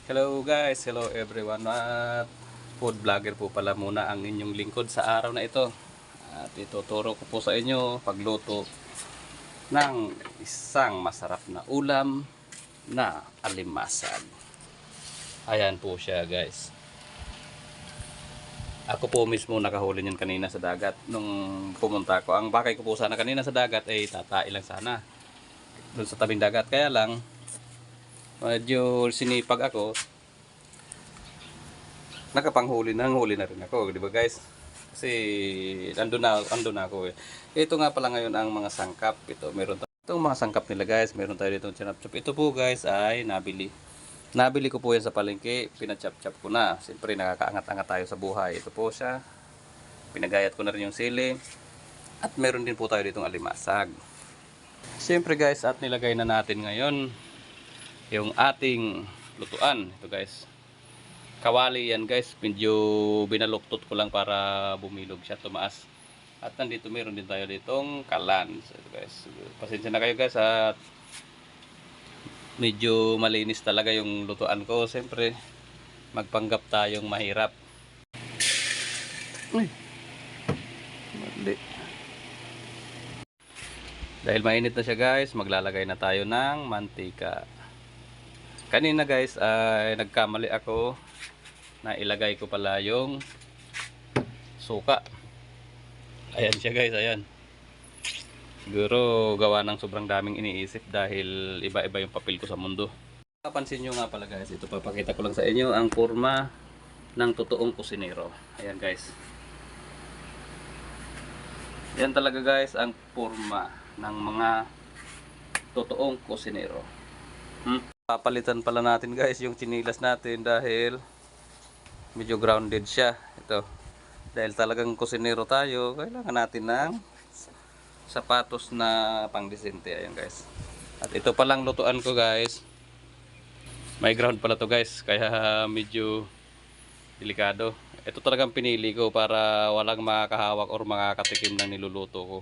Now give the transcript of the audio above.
Hello guys, hello everyone. At food vlogger po pala muna ang inyong lingkod sa araw na ito. At ituturo ko po sa inyo pagluto ng isang masarap na ulam na alimasag. Ayan po siya guys. Ako po mismo nakahuli niyan kanina sa dagat nung pumunta ko. Ang bakay ko po sana kanina sa dagat ay tatai lang sana doon sa tabing dagat. Kaya lang medyo sinipag ako, nakapanghuli na rin ako, di ba guys? Kasi andun na ako eh. Ito nga pala ngayon ang mga sangkap. Meron itong mga sangkap nila guys. Meron tayo dito chinap-chop. Ito po guys ay nabili ko po yan sa palengke. Pinachap-chap ko na. Siyempre nakakaangat-angat tayo sa buhay. Ito po siya. Pinagayat ko na rin yung sili. At meron din po tayo ditong alimasag. Siyempre guys, at nilagay na natin ngayon yung ating lutuan. Ito guys, kawali yan guys, medyo binaluktot ko lang para bumilog siya, tumaas. At nandito meron din tayo ditong kalan. So, ito guys, pasensya na kayo guys at medyo malinis talaga yung lutuan ko. Siyempre magpanggap tayong mahirap. Uy, mali. Dahil mainit na siya guys, maglalagay na tayo ng mantika. Kanina guys ay nagkamali ako na ilagay ko pala yung suka. Ayan siya guys, ayan. Siguro gawa ng sobrang daming iniisip dahil iba-iba yung papel ko sa mundo. Napansin nyo nga pala guys, ito papakita ko lang sa inyo ang kurma ng totoong kusinero. Ayan guys. Yan talaga guys ang kurma ng mga totoong kusinero. Papalitan pala natin guys yung chinilas natin dahil medyo grounded siya. Ito. Dahil talagang kusinero tayo, kailangan natin ng sapatos na pangdesente. Ayan guys. At ito palang lutuan ko guys. May ground pala to guys, kaya medyo delikado. Ito talagang pinili ko para walang makakahawak or makakatikim ng niluluto ko.